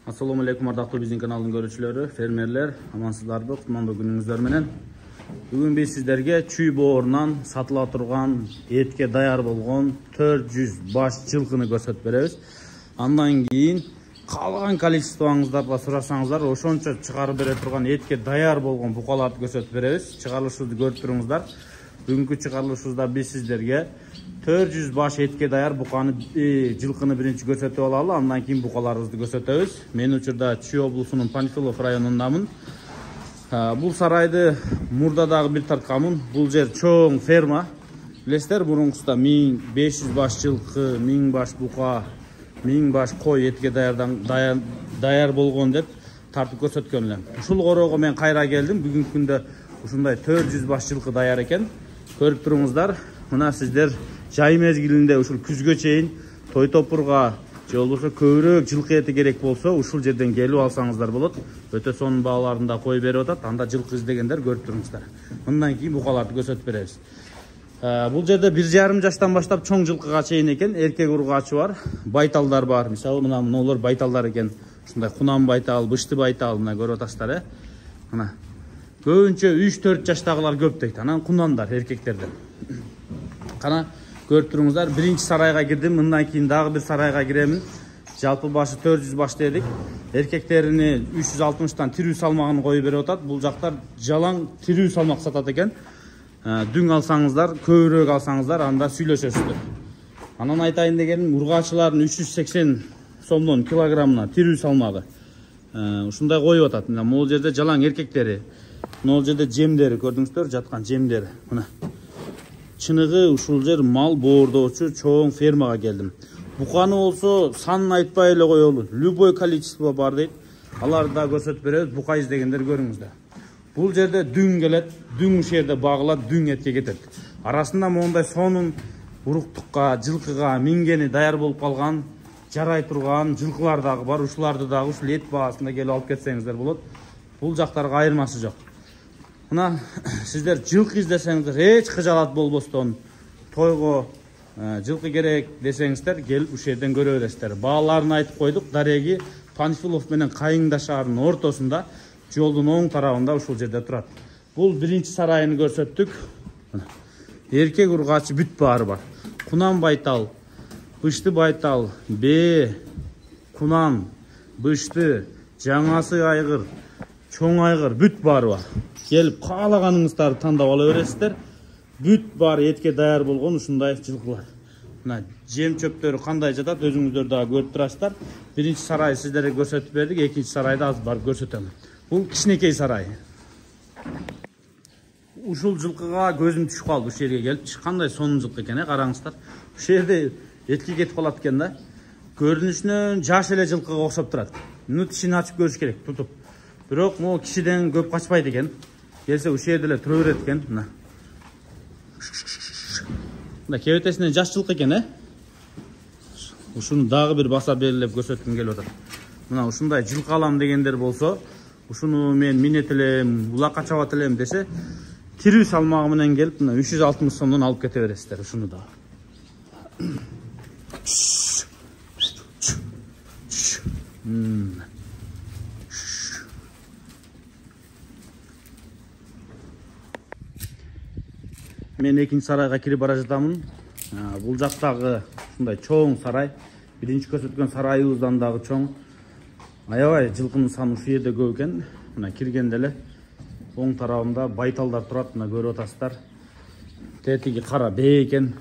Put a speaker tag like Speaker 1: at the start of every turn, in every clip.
Speaker 1: Assalamu alaikum ардактуу биздин каналдын көрүүчүлөрү, фермерлер, амансыздарбы, кутмандуу күнүңүздөр менен. Бүгүн биз сиздерге чүй боорунан сатыла турган, этке даяр болгон 400 баш жылкыны көрсөтүп беребиз. Андан кийин каалаган количествоңуздарга сурасаңыздар, ошончо чыгарып бере турган этке даяр болгон букаларды көрсөтүп беребиз. Чыгарылышыбызды көрүп туруңуздар. Бүгүнкү чыгарылышыбызда биз сиздерге 400 баш этке даяр буканы жылкыны биринчи көрсөтүп алалы, андан кийин букаларыбызды көрсөтөбүз. Мен учурда Чүй облусунун Панфилов районундамын. Бул сарайды мурда дагы бир тартканмын. Бул жер чоң ферма. Билесиздер, мурункусунда 1500 баш жылкы, 1000 баш бука, 1000 баш кой этке даяр болгон деп тартып көрсөткөн элем. Ушул короого мен кайра келдим. Бүгүнкү күндө ушундай 400 баш жылкы даяр экен. Көрүп туруңуздар. Мына сиздер жай мезгилинде ушул күзгө чейин той топурга же болбосо көбүрөөк жылкы эти керек болсо, ушул жерден келип алсаңыздар болот. Өтө сонун бааларында кой берип атат. Анда жылкы издегендер көрүп туруңуздар. Мындан кийин букаларды көрсөтүп беребиз. Бул жерде 1,5 жаштан баштап чоң жылкыга чейин экен. Эркек ургачы бар, байталдар бар. Мисалы мына мыналар байталдар экен. Ушундай кунан байтал, бышты байтал, мына көрүп атасыздар, Мына көбүнчө 3-4 жаштагылар көп дейт. Анан кунандар эркектерден. Кана көрүп туруңуздар, биринчи сарайга кирдим, мындан кийин дагы бир сарайга киремин. Жалпы башы 400 баш дедик. Эркектерини 360тан тирүү салмагын коюп берип атат. Бул жактар жалаң тирүү салмак сатат экен. Дүң алсаңыздар, көбүрөөк алсаңыздар, анда сүйлөшөсүздөр. Анан айтайын дегеним, ургачылардын 380 сомдон килограммына тирүү салмагы ушундай коюп атат. Мына могул жерде жалаң эркектери, могул жерде жемдери көрдүңүздөр, жаткан жемдери. Мына чыныгы ушул жер мал боордоочу чоң фермага келдим. Буканы болсо санын айтпай эле коелу. Любой количество бар дейт. Аларды да көрсөтүп беребиз. Бука издегендер көрүңүздөр. Бул жерде дүң келет, дүң ушул жерде багылат, дүң этке кетет. Арасында мондай сонун уруктукка, жылкыга мингени даяр болуп калган, жарай турган жылкылар дагы бар. Ушуларды дагы ушул эт баасында келип алып кетсеңиздер болот. Бул жактарга айырмасы жок. Мына сиздер жылкы издесеңиздер, эч кыжалат болбостон тойго жылкы керек десеңиздер, келип ушул жерден көрө бересиздер. Бааларын айтып койдук. Дареги Панфилов менен Кайыңда шаарынын ортосунда, жолдун оң тарабында ушул жерде турат. Бул биринчи сарайын көрсөттүк. Эркек ургачы бүт баары бар. Кунан байтал, бышты байтал, кунан, бышты, жаңасы айгыр, чоң айгыр бүт баары бар. Келип каалаганыңыздарды тандап ала бересиздер. Бүт бар этке даяр болгон ушундай жылкылар. Мына жем чөптөрү кандай жатат, өзүңүздөр дагы көрүп турасыздар. Биринчи сарай сиздерге көрсөтүп бердик, экинчи сарайды азыр барып көрсөтөм. Бул кичинекей сарай. Ушул жылкыга көзүм түшүп калды, ушул жерге келип. Кандай сонун жылкы экен, караңыздар. Ушул жерде этке кетип калат экен да. Көрүнүшүнөн жаш эле жылкыга окшоп турат. Тишин ачып көрүш керек, тутуп. Бирок могу кишиден көп качпайт экен. Келсе ушул жерде эле тура берет экен. Мына. Мына кебетесинен жаш жылкы экен, Ушуну дагы бир баса белгилеп көрсөткүм келип атат. Мына ушундай жылкы алам дегендер болсо, ушуну мен минет элем, улакка чабат элем десе, тирүү салмагы менен келип, мына 360 сомдон алып кете бересиздер ушуну да. Мен экинчи сарайга кирип бара жатамын. Бул жактагы ушундай чоң сарай, биринчи көрсөткөн сарайыбыздан дагы чоң. Аябай жылкынын саны ушул жерде көп экен. Мына киргенде эле оң тарабында байталдар турат, мына көрүп атасыздар. Тетиги кара бээ экен.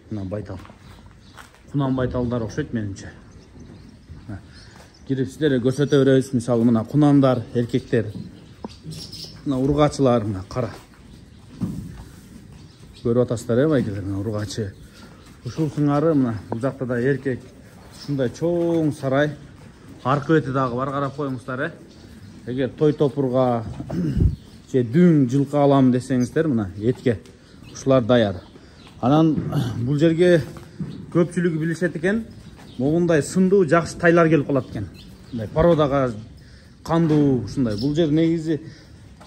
Speaker 1: Мына байтал. Кунан байталдар окшойт менимче. Кирип сиздерге көрсөтө беребиз. Мисалы мына кунандар, эркектер. Мына ургачылар, мына кара. Көрүп атасыздар, байкелер, мына ургачы. Ушул сыңары мына бул жакта да эркек. Ушундай чоң сарай. Аркы бети дагы бар, карап коюңуздар, Эгер той топурга же дүң жылкы алам десеңиздер, мына этке ушулар даяр. Анан бул жерге көпчүлүгү билишет экен, могундай сындуу жакшы тайлар келип калат экен. Мындай породага кандуу ушундай. Бул жер негизи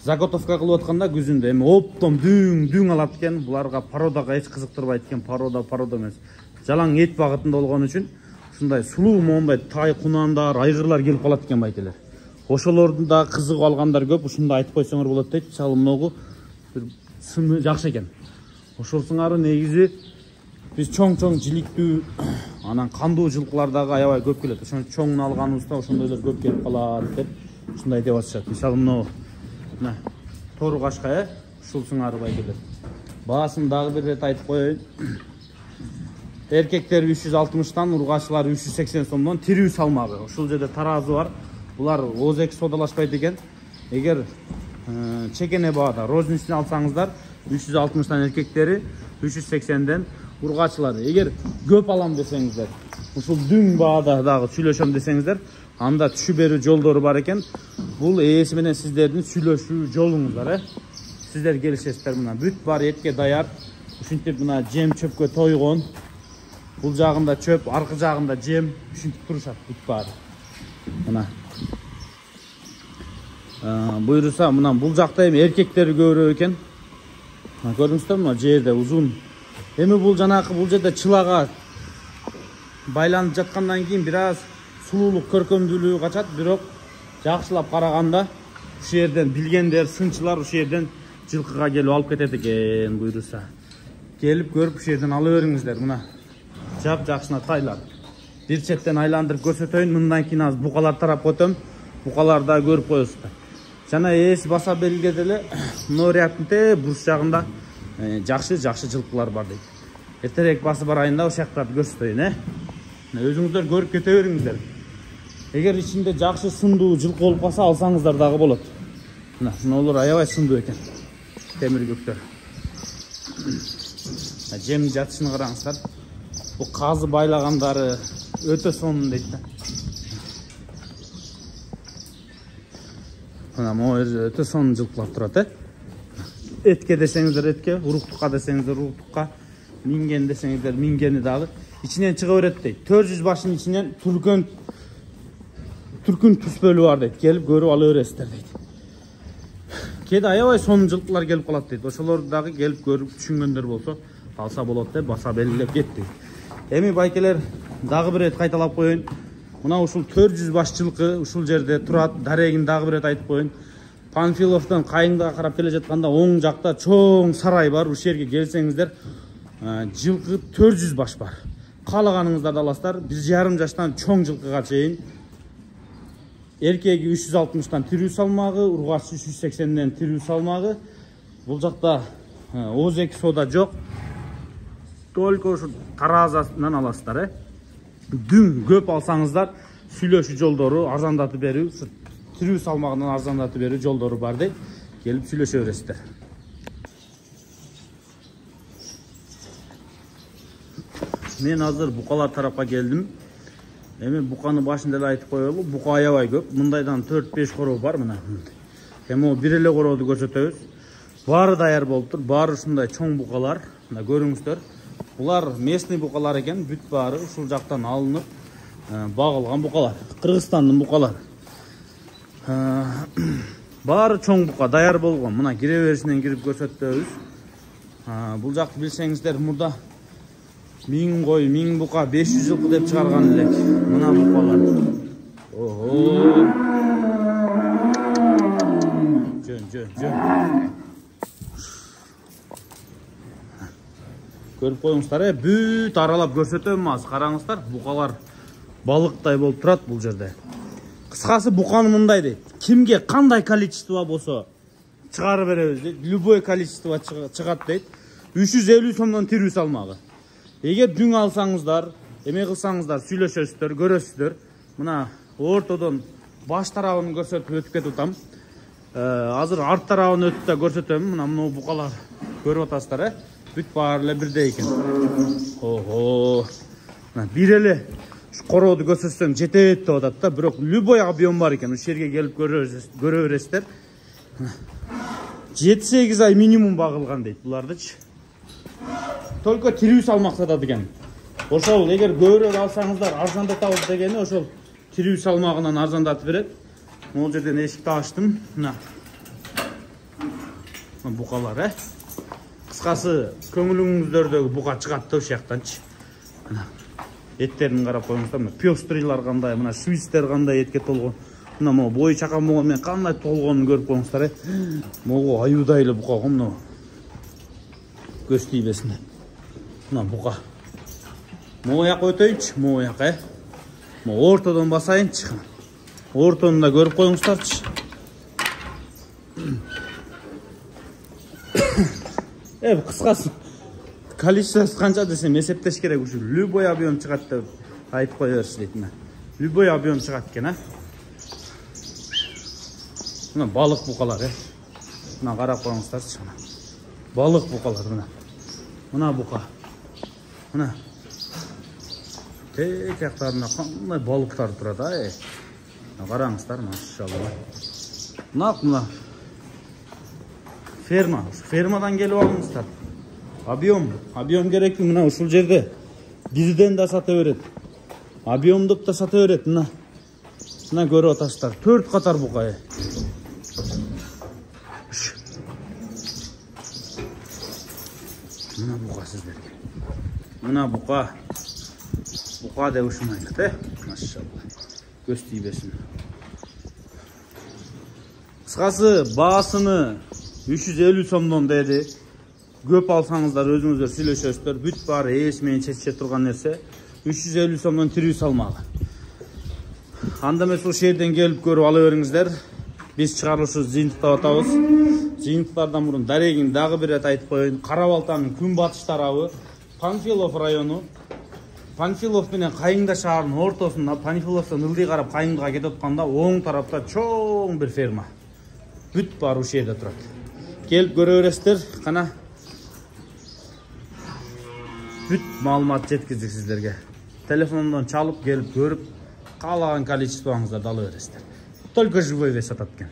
Speaker 1: заготовка кылып атканда күзүндө эми оптом дүң алат экен. Буларга породага эч кызыктырбайт экен. Порода эмес. Жалаң эт багытында болгон үчүн ушундай сулуу моундай тай кунандар, айгырлар келип калат экен байкелер. Ошолордун да кызыгып алгандар көп. Ушунда айтып койсоңор болот дейт. Мисалы мынагу бир сымы жакшы экен. Ошол сыңары негизи биз чоң-чоң жиликтүү, анан кандуу жылкылардагы аябай көп келет. Ошону чоңун алганыбызда ошондойлор көп келип калат деп ушундай деп атышат. Мисалы мына мына тору кашка, ушул сыңары байкелер. Баасын дагы бир рет айтып коеюн. Эркектер 360-тан, ургачылар 380 сомдон тирүү салмагы. Ушул жерде таразы бар. Булар озек содалашпайт экен. Эгер чекене баада розничный алсаңыздар 360-тан эркектери, 380-ден ургачылар. Эгер көп алам десеңиздер, ушул дүң баада дагы сүйлөшөм десеңиздер, анда түшүп берүү жолдору бар экен. Бул ээси менен сиздердин сүйлөшүү жолуңуздар, Сиздер келишесиздер мына бүт бар этке даяр. Ушинтип мына жем чөпкө тойгон. Бул жагында чөп, аркы жагында жем, ушинтип турушат бүт баары. Мына. Буйруса мына бул жакта эми эркектер көбүрөөк экен. Көрдүңүздөр мына жерде узун. Эми бул жанакы бул жерде чылага байланып жаткандан кийин бир аз сулуулук, көркөмдүүлүгү качат, бирок жакшылап караганда ушул жерден билгендер, сынчылар ушул жерден жылкыга келип алып кетет экен буйруса. Келип көрүп ушул жерден ала бериңиздер мына. Жап-жакшына тайлар. Бир четтен айландырып көрсөтөйүн, мындан кийин аз букалар тарап өтөм. Букаларды да көрүп коесуздар. Жана ээси баса белгиледи эле, мына рядтын бурч жагында жакшы жылкылар бар дейт. Эртерээк басып барайында ошол жактарды көрсөтөйүн, Өзүңүздөр көрүп кете бериңиздер. Эгер ичинде жакшы сындуу жылкы болуп калса алсаңыздар дагы болот. Мыналар аябай сындуу экен. Темир көктөр. Жемдин жатышын караңыздар. Бул казы байлагандары өтө сонун дейт да. Мына могу өтө сонун жылкылар турат, Этке десеңиздер этке, уруктукка десеңиздер уруктукка, минген десеңиздер мингени дагы ичинен чыга берет дейт. 400 башын ичинен түркүн түспөлү бар дейт. Келип көрүп ала бересиздер дейт. Кээде аябай сонун жылкылар келип калат дейт. Ошолорду дагы келип көрүп түшүнгөндөр болсо алса болот деп баса белгилеп кетти. Эми байкелер дагы бир рет кайталап коеюн. Мына ушул 400 баш жылкы ушул жерде турат. Дарегин дагы бир рет айтып коеюн. Панфиловдон Кайыңга карап келе жатканда оң жакта чоң сарай бар. Ушул жерге келсеңиздер, жылкы 400 баш бар. Каалаганыңыздарды аласыздар. 1,5 жаштан чоң жылкыга чейин. Эркеги 360-тан тирүү салмагы, ургачы 380-ден тирүү салмагы. Бул жакта озек сода жок. Только ушу таразасынан аласыздар, Дүң көп алсаңыздар, сүйлөшүү жолдору арзандатып берүү, тирүү салмагынан арзандатып берүү жолдору бар дейт. Келип сүйлөшө бересиздер. Мен азыр букалар тарапка келдим. Эми буканы башында эле айтып коелу, бука аябай көп. Мындайдан 4-5 короо бар мына. Эми бир эле корооду көрсөтөбүз. Баары даяр болуп тур. Баары ушундай чоң букалар. Мына көрүңүздөр. Булар местный букалар экен, бүт баары ушул жактан алынып багылган букалар. Кыргызстандын букалары. Баары чоң бука даяр болгон. Мына кире беришинен кирип көрсөтөбүз. Бул жакты билсеңиздер, мурда 1000 кой, 1000 бука, 500 жылкы деп чыгарган элек. Мына букалар. Жөн. Көрүп коюңуздар, бүт аралап көрсөтөм аз. Караңыздар, букалар балыктай болуп турат бул жерде. Кыскасы буканы мындай дейт. Кимге кандай количество болсо чыгарып беребиз дейт. Любой количество чыгат дейт. 350 сомдон тирүү салмагы. Эгер дүң алсаңыздар, эме кылсаңыздар, сүйлөшөсүздөр, көрөсүздөр. Мына ортодон баш тарабын көрсөтүп өтүп кетип атам. Азыр арт тарабын өтүп да көрсөтөм. Мына мына букалар көрүп атасыздар, Бүт баары эле бирдей экен. Мына бир эле корооду көрсөтсөм жетет деп атат да, бирок любой объем бар экен. Ушул жерге келип көрө бересиздер. 7-8 ай минимум багылган дейт булардычы. Только тирүү салмак сатат экен. Ошол эгер көбүрөөк алсаңыздар арзандатабыз дегени ошол тирүү салмагынан арзандатып берет. Могул жерден эшикти ачтым. Мына букалар, Кыскасы көңүлүңүздөрдөгү бука чыгат да ушул жактанчы. Мына Еттерін қарап қойыңыздар. Мына пёстрыйлар қандай, мына швейцтер қандай етке толған. Мына мо бойы чакан болғанмен қандай толғанын көріп қойыңыздар. Моғы аюдайлы бұқа ғой мына. Көз тибесін. Мына бұқа. Мо яқ өтейінші, мо яқ, Мо ортадан басайыншы. Ортаны да көріп қойыңыздаршы. Қысқасы количествосы қанша десем есептеш керек уже. Любой объем шығады деп айтып қоя берші дейтін. Любой объем шығады екен, Мына балық бұқалар, Мына қарап қойыңыздаршы. Балық бұқалар мына. Мына бұқа. Мына. Тек аяқтарында қандай балықтар тұрады, Қараңыздар, машалла. Мына. Фермадан келіп алыңыздар. Объем керек мына ушул жерде. Бирден да сата берет. Объемдуп да сата берет. Мына көріп атасыздар. 4 қатар бұқа. Мына бұқа сіздерге. Мына бұқа. Бұқа деп ұшымайлық, Машалла. Көз тибесін. Қысқасы бағасыны 350 сомдон деді. Көп алсаңыздар өзіңіздер сүйлөшөсүздөр. Бүт бар эсмен чече турган нерсе 350 сомдон тирүү салмагы. Анда эмес ушул жерден келип көрүп ала бериңиздер. Биз чыгарылышы жыйынтыктап атабыз. Жыйынтыктардан мурун дарегин дагы бир рет айтып коеюн. Кара Балтанын күн батыш тарабы, Панфилов району. Панфилов менен Кайыңда шаарынын ортосунда, Панфиловдон ылдый карап Кайыңга кетип атканда оң тарапта чоң бир ферма. Бүт бар ушул жерде турат. Келип көрө бересиздер. Кана бүт маалымат жеткиздик сиздерге. Телефондон чалып келип көрүп, каалаган количествоңуздарды ала бересиздер. Только живой вес сатат экен.